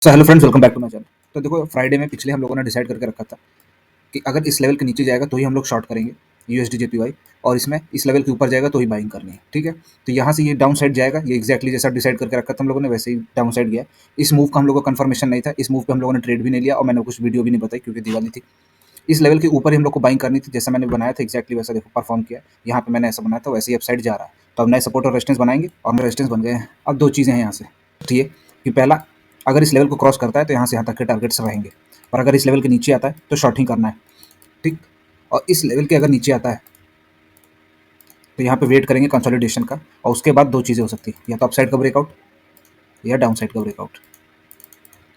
So hello friends, welcome back to my channel. तो देखो, Friday में पिछले हम लोगों ने डिसाइड करके रखा था कि अगर इस लेवल के नीचे जाएगा तो ही हम लोग शॉर्ट करेंगे यूएसडी जेपीवाई, और इसमें इस लेवल के ऊपर जाएगा तो ही बाइंग करनी है। ठीक है, तो यहाँ से ये डाउन साइड जाएगा, ये एक्जैक्टली जैसा डिसाइड करके रखा था हम लोगों ने वैसे ही डाउन साइड गया। इस मूव का हम लोग को कंफर्मेशन नहीं था, इस मूव पे हम लोगों ने ट्रेड भी नहीं लिया और मैंने कुछ वीडियो भी नहीं बताई क्योंकि दिवाली थी। इस लेवल के ऊपर ही हम लोग को बाइंग करनी थी, जैसा मैंने बनाया था एक्जैक्टली वैसा देखो परफॉर्म किया। यहाँ पे मैंने ऐसा बनाया था, वैसे ही अपसाइड जा रहा है। तो अब नए सपोर्ट और रेजिस्टेंस बनाएंगे और नए रेजिस्टेंस बन गए हैं। अब दो चीज़ें हैं यहाँ से। ठीक है कि पहला, अगर इस लेवल को क्रॉस करता है तो यहाँ से यहाँ तक के टारगेट्स रहेंगे, और अगर इस लेवल के नीचे आता है तो शॉर्टिंग करना है। ठीक, और इस लेवल के अगर नीचे आता है तो यहाँ पे वेट करेंगे कंसोलिडेशन का, और उसके बाद दो चीज़ें हो सकती है, या तो अपसाइड का ब्रेकआउट या डाउन साइड का ब्रेकआउट।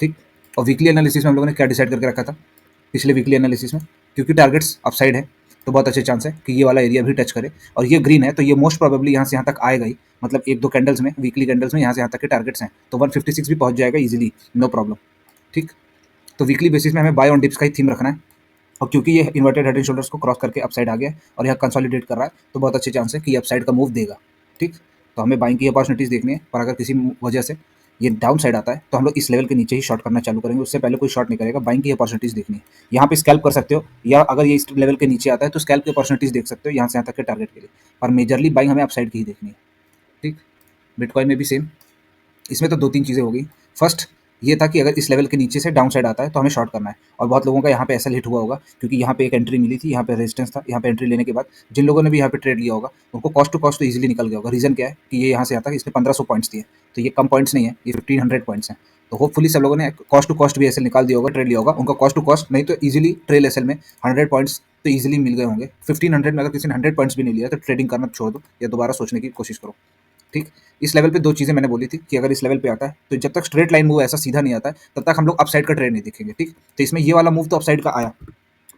ठीक, और वीकली एनालिसिस में हम लोगों ने क्या डिसाइड करके रखा था पिछले वीकली एनालिसिस में, क्योंकि टारगेट्स अपसाइड है तो बहुत अच्छे चांस है कि ये वाला एरिया भी टच करे, और ये ग्रीन है तो ये मोस्ट प्रोबेबली यहाँ से यहाँ तक आएगा ही। मतलब एक दो कैंडल्स में, वीकली कैंडल्स में यहाँ से यहाँ तक के टारगेट्स हैं, तो 156 भी पहुँच जाएगा इजीली, नो प्रॉब्लम। ठीक, तो वीकली बेसिस में हमें बाय ऑन डिप्स का ही थीम रखना है, और क्योंकि ये इन्वर्टेड हेड एंड शोल्डर्स को क्रॉस करके अपसाइड आ गया है और यहाँ कंसोलिडेट कर रहा है, तो बहुत अच्छे चांस है कि ये अपसाइड का मूव देगा। ठीक, तो हमें बाइंग की अपॉर्चुनिटीज़ देखनी है, पर अगर किसी वजह से ये डाउन साइड आता है तो हम लोग इस लेवल के नीचे ही शॉर्ट करना चालू करेंगे, उससे पहले कोई शॉर्ट नहीं करेगा। बाइंग की अपॉर्चुनिटीज़ देखनी है, यहाँ पे स्कैल्प कर सकते हो, या अगर ये इस लेवल के नीचे आता है तो स्कैल्प की अपॉर्चुनिटीज़ देख सकते हो यहाँ से यहाँ तक के टारगेट के लिए, पर मेजरली बाइंग हमें अपसाइड की ही देखनी है। ठीक, बिटकॉइन में भी सेम। इसमें तो दो तीन चीज़ें होगी। फर्स्ट ये था कि अगर इस लेवल के नीचे से डाउन साइड आता है तो हमें शॉर्ट करना है, और बहुत लोगों का यहाँ पे ऐसा हिट हुआ होगा क्योंकि यहाँ पे एक एंट्री मिली थी, यहाँ पे रेजिस्टेंस था, यहाँ पे एंट्री लेने के बाद जिन लोगों ने भी यहाँ पे ट्रेड लिया होगा उनको कॉस्ट टू कॉस्ट तो इजीली निकल गया होगा। रीज़न क्या है कि ये यहाँ से आता है, इसने 1500 पॉइंट्स दिए, तो ये कम पॉइंट्स नहीं है, ये 1500 पॉइंट्स हैं। तो होपफुली सब लोगों ने कॉस्ट टू कॉस्ट भी ऐसे निकाल दिया होगा, ट्रेड लिया होगा, उनका कॉस्ट टू कॉस्ट नहीं तो ईजिली ट्रेल एसएल में 100 पॉइंट्स तो ईजिली मिल गए होंगे। 1500 में अगर किसी ने 100 पॉइंट्स भी नहीं लिया तो ट्रेडिंग करना छोड़ दो या दोबारा सोचने की कोशिश करो। ठीक, इस लेवल पे दो चीज़ें मैंने बोली थी कि अगर इस लेवल पे आता है तो जब तक स्ट्रेट लाइन मूव ऐसा सीधा नहीं आता है तब तक हम लोग अपसाइड का ट्रेड नहीं देखेंगे। ठीक, तो इसमें ये वाला मूव तो अपसाइड का आया,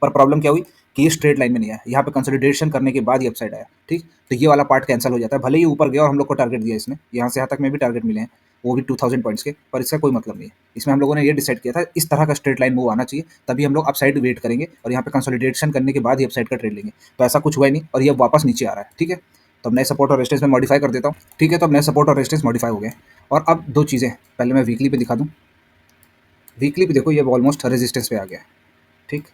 पर प्रॉब्लम क्या हुई कि ये स्ट्रेट लाइन में नहीं आया, यहाँ पे कंसोलिडेशन करने के बाद ये अपसाइड आया। ठीक, तो ये वाला पार्ट कैंसिल हो जाता है, भले ही ऊपर गया और हम लोग को टारगेट दिया इसने, यहाँ से यहाँ तक में भी टारगेट मिले हैं, वो भी 2000 पॉइंट्स के, पर इसका कोई मतलब नहीं है। इसमें हम लोगों ने ये डिसाइड किया था इस तरह का स्ट्रेट लाइन मूव आना चाहिए, तभी हम लोग अपसाइड वेट करेंगे और यहाँ पे कंसोलिडेशन करने के बाद ही अपसाइड का ट्रेड लेंगे। तो ऐसा कुछ हुआ ही नहीं और ये वापस नीचे आ रहा है। ठीक है, तो अब नए सपोर्ट और रेजिस्टेंस में मॉडिफाई कर देता हूँ। ठीक है, तो अब नए सपोर्ट और रेजिस्टेंस मॉडिफाई हो गए, और अब दो चीज़ें पहले मैं वीकली पे दिखा दूँ। वीकली पे देखो ये ऑलमोस्ट रेजिस्टेंस पे आ गया है। ठीक,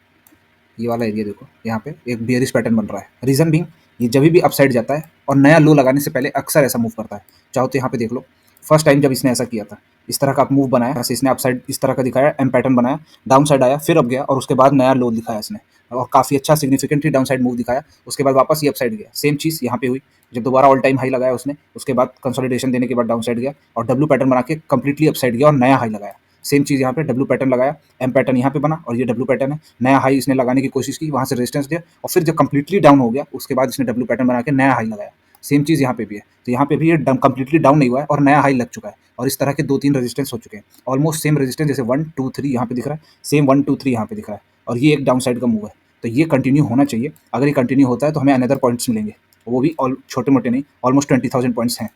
ये वाला एरिया देखो, यहाँ पे एक बियरिश पैटर्न बन रहा है। रीजन बिंग, ये जब भी अपसाइड जाता है और नया लो लगाने से पहले अक्सर ऐसा मूव करता है। चाहो तो यहाँ पे देख लो, फर्स्ट टाइम जब इसने ऐसा किया था, इस तरह का मूव बनाया, ऐसे इसने अपसाइड इस तरह का दिखाया, एम पैटर्न बनाया, डाउन साइड आया, फिर अब गया और उसके बाद नया लो दिखाया इसने, और काफ़ी अच्छा सिग्निफिकेंटली डाउन साइड मूव दिखाया। उसके बाद वापस ये अपसाइड गया, सेम चीज़ यहाँ पे हुई, जब दोबारा ऑल टाइम हाई लगाया उसने, उसके बाद कंसोलिडेशन देने के बाद डाउन साइड गया और डब्ल्यू पैटर्न बना के कंप्लीटली अपसाइड गया और नया हाई लगाया। सेम चीज़ यहाँ पे डब्ल्यू पैटर्न लगाया, एम पैटर्न यहाँ पे बना और ये डब्ल्यू पैटर्न है, नया हाई इसने लगाने की कोशिश की, वहाँ से रेजिस्टेंस दिया और फिर जब कंप्लीटली डाउन हो गया उसके बाद इसने डब्ल्यू पैटर्न बना के नया हाई लगाया। सेम चीज़ यहाँ पे भी है, तो यहाँ पे भी ये कंप्लीटली डाउन नहीं हुआ है और नया हाई लग चुका है, और इस तरह के दो तीन रेजिस्टेंस हो चुके हैं, ऑलमोस्ट सेम रेजिस्टेंस, जैसे 1 2 3 यहाँ पे दिख रहा है, सेम 1 2 3 यहाँ पे दिख रहा है, और ये एक डाउन साइड का मूव है। तो ये कंटिन्यू होना चाहिए, अगर ये कंटिन्यू होता है तो हमें अनदर पॉइंट्स मिलेंगे, वो भी छोटे मोटे नहीं, ऑलमोस्ट 20,000 पॉइंट्स हैं,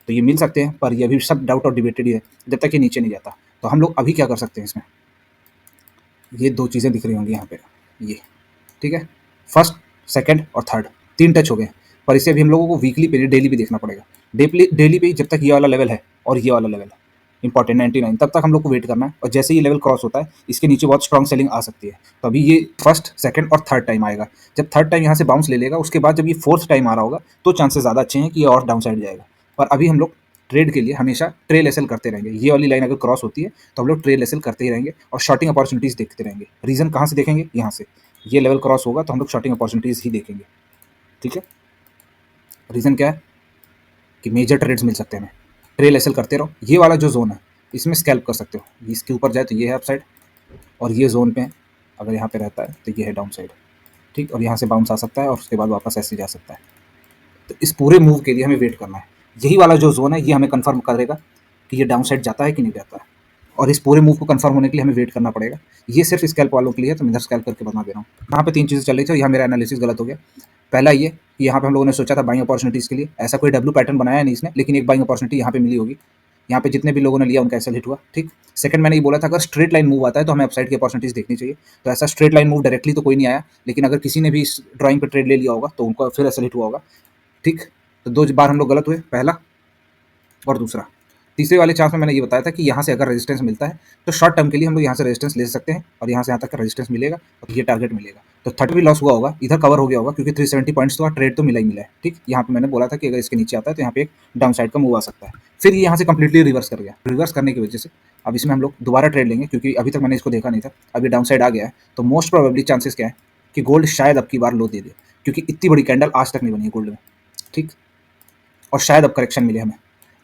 तो ये मिल सकते हैं, पर ये अभी सब डाउट और डिबेटेड ही है जब तक ये नीचे नहीं जाता। तो हम लोग अभी क्या कर सकते हैं इसमें, ये दो चीज़ें दिख रही होंगी यहाँ पे, ये ठीक है, फर्स्ट सेकंड और थर्ड, तीन टच हो गए, पर इसे अभी हम लोगों को वीकली पे डेली भी देखना पड़ेगा। डेली पे जब तक ये वाला लेवल है और ये वाला लेवल है इंपॉर्टेंट 99, तब तक हम लोग को वेट करना है, और जैसे ये लेवल क्रॉस होता है इसके नीचे बहुत स्ट्रॉन्ग सेलिंग आ सकती है। तो अभी ये फर्स्ट सेकंड और थर्ड टाइम आएगा, जब थर्ड टाइम यहाँ से बाउंस ले लेगा उसके बाद जब ये फोर्थ टाइम आ रहा होगा तो चांसेस ज़्यादा अच्छे हैं कि ये और डाउन साइड जाएगा। पर अभी हम लोग ट्रेड के लिए हमेशा ट्रेल एसएल करते रहेंगे, ये वाली लाइन अगर क्रॉस होती है तो हम लोग ट्रेल एसएल करते ही रहेंगे और शॉर्टिंग अपॉर्चुनिटीज़ देखते रहेंगे। रीज़न कहाँ से देखेंगे, यहाँ से, ये लेवल क्रॉस होगा तो हम लोग शॉर्टिंग अपॉर्चुनिटीज़ ही देखेंगे। ठीक है, रीज़न क्या है कि मेजर ट्रेड्स मिल सकते हैं हमें, ट्रेल एसएल करते रहो। ये वाला जो जोन है इसमें स्कैल्प कर सकते हो, इसके ऊपर जाए तो ये है अप साइड, और ये जोन पे अगर यहाँ पे रहता है तो ये है डाउन साइड। ठीक, और यहाँ से बाउंस आ सकता है और उसके बाद वापस ऐसे जा सकता है। तो इस पूरे मूव के लिए हमें वेट करना है, यही वाला जो जोन है ये हमें कंफर्म करेगा कि ये डाउन साइड जाता है कि नहीं जाता है, और इस पूरे मूव को कंफर्म होने के लिए हमें वेट करना पड़ेगा। ये सिर्फ स्कैल्प वालों के लिए है, तो मैं इधर स्कैल्प करके बता दे रहा हूँ। यहाँ पे तीन चीज़ें चल रही थी और यहाँ मेरा एनालिसिस गलत हो गया। पहला ये कि यहाँ पे हम लोगों ने सोचा था बाइंग अपॉर्चुनिटीज़ के लिए, ऐसा कोई डब्ल्यू पैटर्न बनाया नहीं इसने, लेकिन एक बाइंग अपॉर्चुनिटी यहाँ पे मिली होगी, यहाँ पे जितने भी लोगों ने लिया उनका ऐसा हिट हुआ। ठीक, सेकंड मैंने ये बोला था अगर स्ट्रेट लाइन मूव आता है तो हमें अपसाइड की अपॉर्चुनिटीज़ देखनी चाहिए, तो ऐसा स्ट्रेट लाइन मूव डायरेक्टली तो कोई नहीं आया, लेकिन अगर किसी ने भी इस ड्राइंग पे ट्रेड ले लिया होगा तो उनको फिर ऐसा हिट हुआ होगा। ठीक, तो दो बार हम लोग गलत हुए, पहला और दूसरा। तीसरे वाले चांस में मैंने ये बताया था कि यहाँ से अगर रेजिस्टेंस मिलता है तो शॉर्ट टर्म के लिए हम लोग यहाँ से रेजिस्टेंस ले सकते हैं और यहाँ से यहाँ तक का रेजिस्टेंस मिलेगा और ये टारगेट मिलेगा। तो 30 भी लॉस हुआ होगा, इधर कवर हो गया होगा क्योंकि 370 पॉइंट्स तो ट्रेड तो मिला ही मिला है। ठीक, यहाँ पे मैंने बोला था कि अगर इसके नीचे आता है तो यहाँ पे एक डाउन साइड का मूव आ सकता है। फिर ये यहाँ से कंप्लीटली रिवर्स कर गया। रिवर्स करने की वजह से अब इसमें हम लोग दोबारा ट्रेड लेंगे क्योंकि अभी तक मैंने इसको देखा नहीं था। अभी डाउन साइड आ गया है तो मोस्ट प्रोबेबली चांसेस क्या है कि गोल्ड शायद अब की बार लो दे दे, क्योंकि इतनी बड़ी कैंडल आज तक नहीं बनी है गोल्ड में। ठीक, और शायद अब करेक्शन मिले हमें,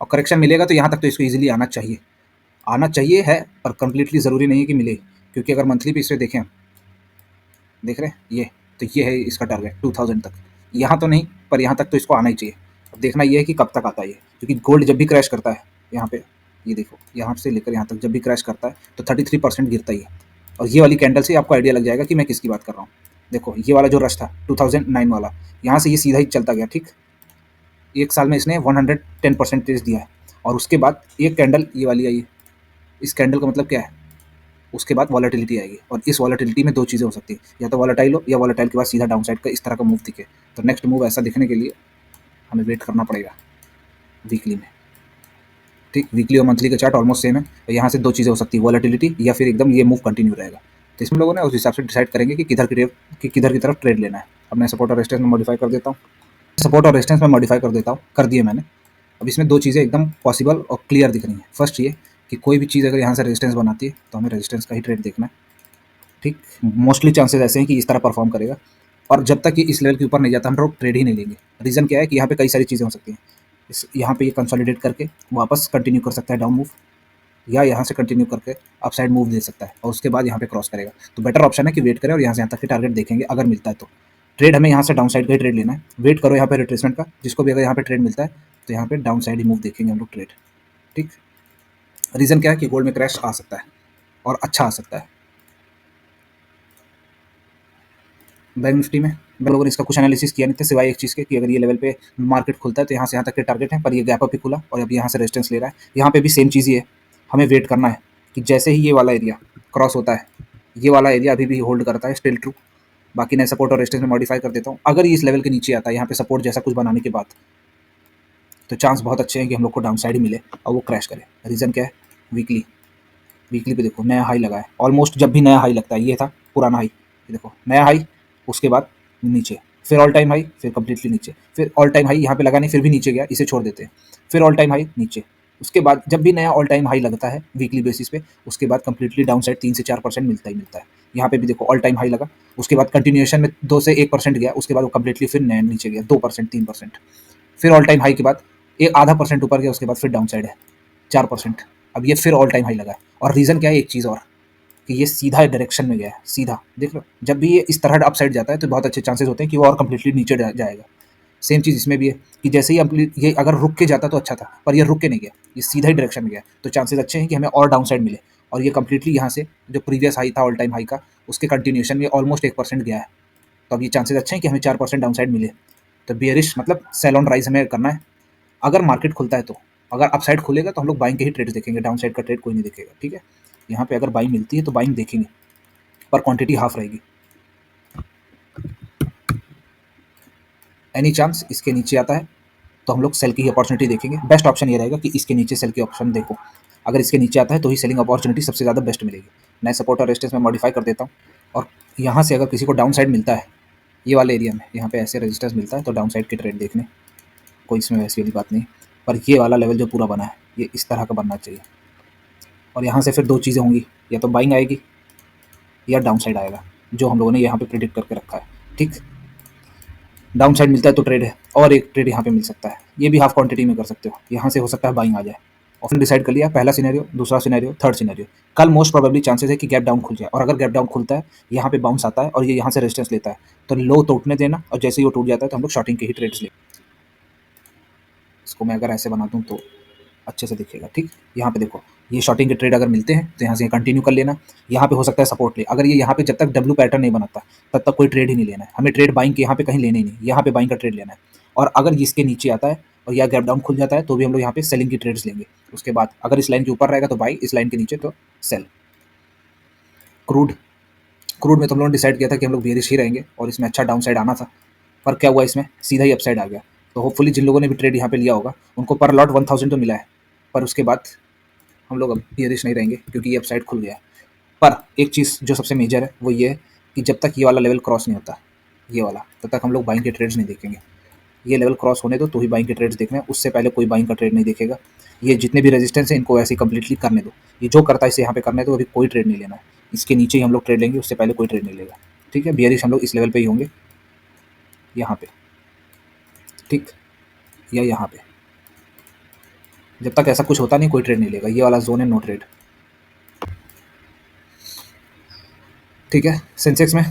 और करेक्शन मिलेगा तो यहाँ तक तो इसको ईजिली आना चाहिए है, पर कंप्लीटली ज़रूरी नहीं है कि मिले, क्योंकि अगर मंथली पे इसे देखें, देख रहे हैं ये, तो ये है इसका टारगेट 2000 तक। यहाँ तो नहीं, पर यहाँ तक तो इसको आना ही चाहिए। अब देखना ये है कि कब तक आता है ये, क्योंकि गोल्ड जब भी क्रैश करता है यहाँ पे, ये देखो यहाँ से लेकर यहाँ तक जब भी क्रैश करता है तो 33% गिरता ही है। और ये वाली कैंडल से आपको आइडिया लग जाएगा कि मैं किसकी बात कर रहा हूँ। देखो ये वाला जो रश था 2009 वाला, यहाँ से ये सीधा ही चलता गया। ठीक, एक साल में इसने 110% दिया है, और उसके बाद एक कैंडल ये वाली आई। इस कैंडल का मतलब क्या है, उसके बाद वॉलेटिलिटी आएगी, और इस वॉलेटिलिटी में दो चीज़ें हो सकती है, या तो वॉलेटाइल हो या वॉलेटाइल के बाद सीधा डाउन साइड का इस तरह का मूव दिखे। तो नेक्स्ट मूव ऐसा दिखने के लिए हमें वेट करना पड़ेगा वीकली में। ठीक, वीकली और मंथली का चार्ट ऑलमोस्ट सेम है, तो यहाँ से दो चीज़ें हो सकती है, वॉलेटिलिटी या फिर एकदम ये मूव कंटिन्यू रहेगा। तो इसमें लोगों ने उस हिसाब से डिसाइड करेंगे कि किधर की तरफ ट्रेड लेना है। अब मैं सपोर्ट और रेजिस्टेंस में मॉडिफाई कर देता हूँ, कर दिए मैंने। अब इसमें दो चीज़ें एकदम पॉसिबल और क्लियर दिख रही हैं। फर्स्ट ये कि कोई भी चीज़ अगर यहाँ से रेजिस्टेंस बनाती है तो हमें रेजिस्टेंस का ही ट्रेड देखना है। ठीक, मोस्टली चांसेस ऐसे हैं कि इस तरह परफॉर्म करेगा, और जब तक ये इस लेवल के ऊपर नहीं जाता हम लोग ट्रेड ही नहीं लेंगे। रीज़न क्या है कि यहाँ पे कई सारी चीज़ें हो सकती हैं। यहाँ पे ये कंसोलिडेट करके वापस कंटिन्यू कर सकता है डाउन मूव, या यहाँ से कंटिन्यू करके अप साइड मूव दे सकता है और उसके बाद यहाँ पे क्रॉस करेगा। तो बेटर ऑप्शन है कि वेट करें और यहाँ से यहाँ तक के टारगेट देखेंगे, अगर मिलता है तो ट्रेड हमें यहाँ से डाउन साइड का ही ट्रेड लेना है। वेट करो यहाँ पे रिट्रेसमेंट का, जिसको भी अगर यहाँ पे ट्रेड मिलता है तो यहाँ पे डाउन साइड ही मूव देखेंगे हम लोग ट्रेड। ठीक, रीज़न क्या है कि गोल्ड में क्रैश आ सकता है और अच्छा आ सकता है। बैंक निफ्टी में लोगों ने इसका कुछ एनालिसिस किया नहीं था, सिवाय एक चीज़ के कि अगर ये लेवल पे मार्केट खुलता है तो यहाँ से यहाँ तक के टारगेट हैं, पर ये गैप अप ही खुला और अब यहाँ से रेजिस्टेंस ले रहा है। यहाँ पे भी सेम चीज़ ही है, हमें वेट करना है कि जैसे ही ये वाला एरिया क्रॉस होता है, ये वाला एरिया अभी भी होल्ड करता है, स्टिल ट्रू। बाकी मैं सपोर्ट और रेजिस्टेंस में मॉडिफाई कर देता हूँ। अगर ये इस लेवल के नीचे आता है यहाँ पे सपोर्ट जैसा कुछ बनाने के बाद, तो चांस बहुत अच्छे हैं कि हम लोग को डाउन साइड ही मिले और वो क्रैश करे। रीज़न क्या है, वीकली पे देखो नया हाई लगा है। ऑलमोस्ट जब भी नया हाई लगता है, ये था पुराना हाई, ये देखो नया हाई, उसके बाद नीचे, फिर ऑल टाइम हाई, फिर कंप्लीटली नीचे, फिर ऑल टाइम हाई यहाँ पे लगा नहीं, फिर भी नीचे गया, इसे छोड़ देते हैं, फिर ऑल टाइम हाई नीचे। उसके बाद जब भी नया ऑल टाइम हाई लगता है वीकली बेसिस पे, उसके बाद कंप्लीटली डाउन साइड 3 से 4% मिलता ही मिलता है। यहाँ पे भी देखो ऑल टाइम हाई लगा, उसके बाद कंटिन्यूएशन में 2 से 1% गया, उसके बाद वो कंप्लीटली फिर नया नीचे गया 2% 3%, फिर ऑल टाइम हाई के बाद एक आधा परसेंट ऊपर गया, उसके बाद फिर डाउन साइड है 4%। अब ये फिर ऑल टाइम हाई लगा है। और रीज़न क्या है, एक चीज़ और, कि ये सीधा डायरेक्शन में गया है, सीधा देख लो। जब भी ये इस तरह अप साइड जाता है तो बहुत अच्छे चांसेस होते हैं कि वो और कंप्लीटली नीचे जाएगा। सेम चीज़ इसमें भी है कि जैसे ही ये अगर रुक के जाता तो अच्छा था, पर ये रुक के नहीं गया, ये सीधा ही डायरेक्शन में गया, तो चांसेस अच्छे हैं कि हमें और डाउन साइड मिले। और ये कंप्लीटली यहाँ से जो प्रीवियस हाई था ऑल टाइम हाई का, उसके कंटिन्यूएशन में ऑलमोस्ट 1% गया है। तो अब ये चांसेस अच्छे हैं कि हमें 4% डाउन साइड मिले। तो बियरिश मतलब सेल ऑन राइज हमें करना है अगर मार्केट खुलता है तो। अगर अप साइड खुलेगा तो हम लोग बाइंग के ही ट्रेड्स देखेंगे, डाउन साइड का ट्रेड कोई नहीं देखेगा। ठीक है, यहाँ पे अगर बाइंग मिलती है तो बाइंग देखेंगे, पर क्वांटिटी हाफ रहेगी। एनी चांस इसके नीचे आता है तो हम लोग सेल की अपॉर्चुनिटी देखेंगे। बेस्ट ऑप्शन ये रहेगा कि इसके नीचे सेल की ऑप्शन देखो। अगर इसके नीचे आता है तो ही सेलिंग अपॉर्चुनिटी सबसे ज़्यादा बेस्ट मिलेगी। मैं सपोर्ट और रेजिस्टेंस में मॉडिफाई कर देता हूँ, और यहाँ से अगर किसी को डाउन साइड मिलता है, ये वाले एरिया में यहाँ पे ऐसे रेजिस्टेंस मिलता है, तो डाउन साइड के ट्रेड देखने, कोई इसमें वैसी वाली बात नहीं। पर ये वाला लेवल जो पूरा बना है ये इस तरह का बनना चाहिए, और यहाँ से फिर दो चीज़ें होंगी, या तो बाइंग आएगी या डाउन साइड आएगा, जो हम लोगों ने यहाँ पे प्रेडिक्ट करके रखा है। ठीक, डाउन साइड मिलता है तो ट्रेड है, और एक ट्रेड यहाँ पे मिल सकता है, ये भी हाफ क्वांटिटी में कर सकते हो। यहाँ से हो सकता है बाइंग आ जाए। ऑप्शन डिसाइड कर लिया, पहला सिनेरियो, दूसरा सिनेरियो, थर्ड सिनेरियो। कल मोस्ट प्रोबेबली चांसेस है कि गैप डाउन खुल जाए, और अगर गैप डाउन खुलता है, यहाँ पे बाउंस आता है और ये यहाँ से रेजिस्टेंस लेता है, तो लो टूटने देना, और जैसे ही वो टूट जाता है तो हम लोग शॉर्टिंग के ही ट्रेड्स ले। इसको मैं अगर ऐसे बनाता हूँ तो अच्छे से दिखेगा। ठीक, यहाँ पे देखो, ये शॉर्टिंग के ट्रेड अगर मिलते हैं तो यहाँ से कंटिन्यू कर लेना। यहाँ पे हो सकता है सपोर्ट ले, अगर ये यहाँ पे जब तक डब्ल्यू पैटर्न नहीं बनाता तब तक कोई ट्रेड ही नहीं लेना है हमें। ट्रेड बाइंग के यहाँ पे कहीं लेने ही नहीं, यहाँ पे बाइंग का ट्रेड लेना है। और अगर इसके नीचे आता है और या गैप डाउन खुल जाता है तो भी हम लोग यहाँ पे सेलिंग की ट्रेड्स लेंगे। उसके बाद अगर इस लाइन के ऊपर रहेगा तो बाई, इस लाइन के नीचे तो सेल। क्रूड में तो हम लोगों ने डिसाइड किया था कि हम लोग बेरिश ही रहेंगे, और इसमें अच्छा डाउन साइड आना था, पर क्या हुआ, इसमें सीधा ही अपसाइड आ गया। तो होपफुली जिन लोगों ने भी ट्रेड यहाँ पे लिया होगा उनको पर लॉट 1000 तो मिला है, पर उसके बाद हम लोग अब बियरिश नहीं रहेंगे क्योंकि ये अब साइड खुल गया है। पर एक चीज़ जो सबसे मेजर है वो ये है कि जब तक ये वाला लेवल क्रॉस नहीं होता, ये वाला, तब तक हम लोग बाइंग के ट्रेड्स नहीं देखेंगे। ये लेवल क्रॉस होने दो तो ही बाइंग के ट्रेड्स देखना है, उससे पहले कोई बाइंग का ट्रेड नहीं देखेगा। ये जितने भी रेजिस्टेंस है इनको ऐसे ही कंप्लीटली करने दो। ये जो करता है इसे यहाँ पे करने दो, अभी कोई ट्रेड नहीं लेना है। इसके नीचे ही हम लोग ट्रेड लेंगे, उससे पहले कोई ट्रेड नहीं लेगा। ठीक है, बियरिश हम लोग इस लेवल पे ही होंगे, यहाँ पे, ठीक, या यहाँ पे। जब तक ऐसा कुछ होता नहीं कोई ट्रेड नहीं लेगा। ये वाला जोन है नो ट्रेड। ठीक है, सेंसेक्स में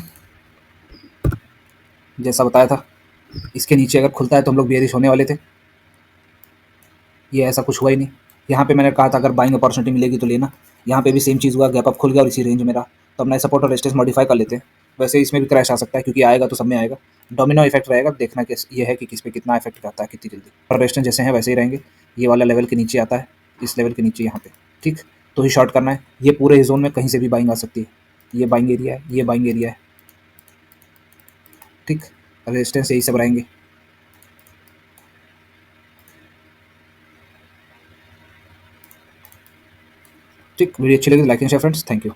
जैसा बताया था, इसके नीचे अगर खुलता है तो हम लोग बियरिश होने वाले थे। ये ऐसा कुछ हुआ ही नहीं। यहाँ पे मैंने कहा था अगर बाइंग अपॉर्चुनिटी मिलेगी तो लेना। यहाँ पे भी सेम चीज़ हुआ, गैप अप खुल गया और इसी रेंज में रहा। तो अपना सपोर्ट और रेजिस्टेंस मॉडिफाई कर लेते हैं। वैसे इसमें भी क्रैश आ सकता है क्योंकि आएगा तो सब में आएगा। डोमिनो इफेक्ट रहेगा, देखना कि ये है कि किस पे कितना इफेक्ट करता है कितनी जल्दी। और रेजिस्टेंस जैसे हैं वैसे ही रहेंगे। ये वाला लेवल के नीचे आता है, इस लेवल के नीचे यहाँ पे, ठीक, तो ही शॉर्ट करना है। ये पूरे जोन में कहीं से भी बाइंग आ सकती है। ये बाइंग एरिया है, ये बाइंग एरिया है, ठीक। रेजिस्टेंस यही सब रहेंगे। ठीक, वीडियो अच्छी लगी तो like and share friends, thank you.